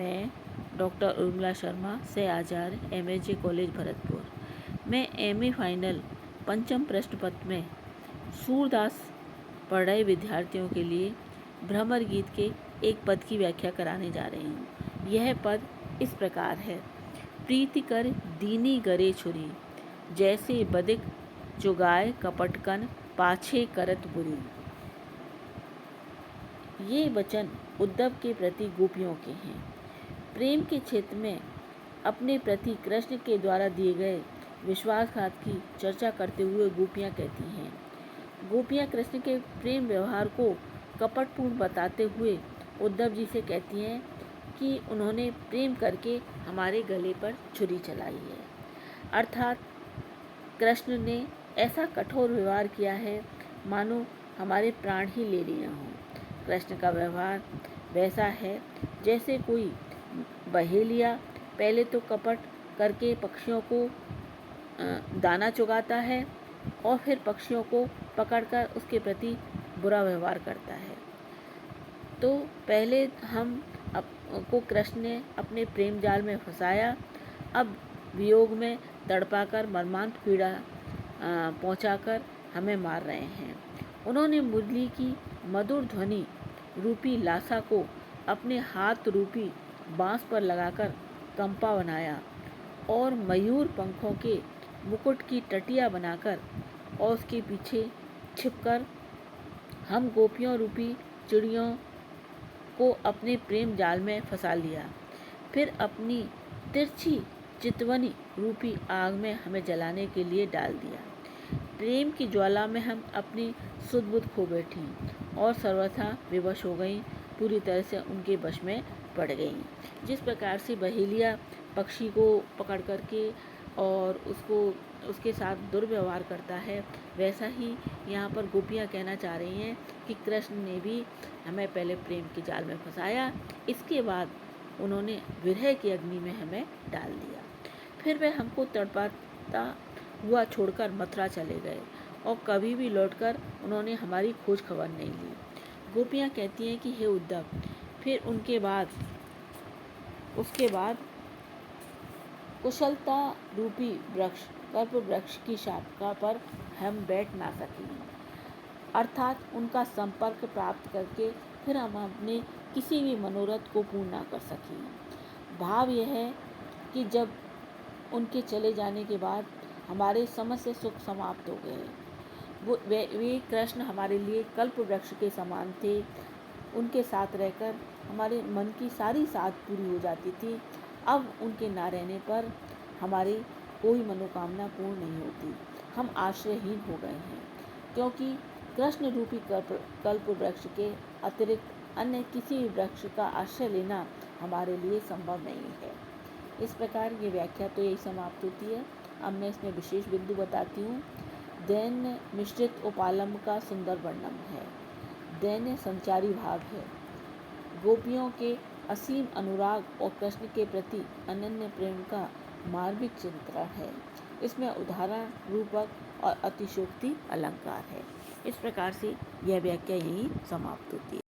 मैं डॉक्टर उर्मिला शर्मा से आचार्य MSJ college Bharatpur. मैं MA फाइनल पंचम प्रश्न पत्र में सूरदास पढ़ रहे विद्यार्थियों के लिए भ्रमर गीत के एक पद की व्याख्या कराने जा रही हूँ। यह पद इस प्रकार है। प्रीति कर दीनी गरे छुरी, जैसे बदिक चुगाए कपटकन पाछे करत बुरी। ये वचन उद्धव के प्रति गोपियों के हैं। प्रेम के क्षेत्र में अपने प्रति कृष्ण के द्वारा दिए गए विश्वासघात की चर्चा करते हुए गोपियाँ कहती हैं। गोपियाँ कृष्ण के प्रेम व्यवहार को कपटपूर्ण बताते हुए उद्धव जी से कहती हैं कि उन्होंने प्रेम करके हमारे गले पर छुरी चलाई है। अर्थात कृष्ण ने ऐसा कठोर व्यवहार किया है मानो हमारे प्राण ही ले लिए हों। कृष्ण का व्यवहार वैसा है जैसे कोई बहेलिया पहले तो कपट करके पक्षियों को दाना चुगाता है और फिर पक्षियों को पकड़कर उसके प्रति बुरा व्यवहार करता है। तो पहले को कृष्ण ने अपने प्रेम जाल में फंसाया, अब वियोग में तड़पाकर मर्मांत पीड़ा पहुंचाकर हमें मार रहे हैं। उन्होंने मुरली की मधुर ध्वनि रूपी लासा को अपने हाथ रूपी बांस पर लगाकर कंपा बनाया और मयूर पंखों के मुकुट की टटिया बनाकर और उसके पीछे छिपकर हम गोपियों रूपी चिड़ियों को अपने प्रेम जाल में फंसा लिया। फिर अपनी तिरछी चितवनी रूपी आग में हमें जलाने के लिए डाल दिया। प्रेम की ज्वाला में हम अपनी सुध बुध खो बैठी और सर्वथा विवश हो गई, पूरी तरह से उनके वश में पड़ गई। जिस प्रकार से बहेलिया पक्षी को पकड़ करके और उसके साथ दुर्व्यवहार करता है, वैसा ही यहाँ पर गोपियाँ कहना चाह रही हैं कि कृष्ण ने भी हमें पहले प्रेम के जाल में फंसाया, इसके बाद उन्होंने विरह की अग्नि में हमें डाल दिया। फिर वे हमको तड़पाता हुआ छोड़कर मथुरा चले गए और कभी भी लौटकर उन्होंने हमारी खोज खबर नहीं ली। गोपियाँ कहती हैं कि हे उद्धव, फिर उसके बाद कुशलता रूपी वृक्ष कल्प वृक्ष की शाखा पर हम बैठ ना सके, अर्थात उनका संपर्क प्राप्त करके फिर हम अपने किसी भी मनोरथ को पूर्ण ना कर सके। भाव यह है कि जब उनके चले जाने के बाद हमारे समस्त सुख समाप्त हो गए। वे कृष्ण हमारे लिए कल्प वृक्ष के समान थे। उनके साथ रहकर हमारे मन की सारी साध पूरी हो जाती थी। अब उनके ना रहने पर हमारी कोई मनोकामना पूर्ण नहीं होती। हम आश्रयहीन हो गए हैं, क्योंकि कृष्ण रूपी कल्प वृक्ष के अतिरिक्त अन्य किसी भी वृक्ष का आश्रय लेना हमारे लिए संभव नहीं है। इस प्रकार ये व्याख्या तो यही समाप्त होती है। अब मैं इसमें विशेष बिंदु बताती हूँ। दैन्य मिश्रित उपालंब का सुंदर वर्णन है। दैन्य संचारी भाव है। गोपियों के असीम अनुराग और कृष्ण के प्रति अनन्य प्रेम का मार्मिक चित्रण है। इसमें उदाहरण, रूपक और अतिशोक्ति अलंकार है। इस प्रकार से यह व्याख्या यही समाप्त होती है।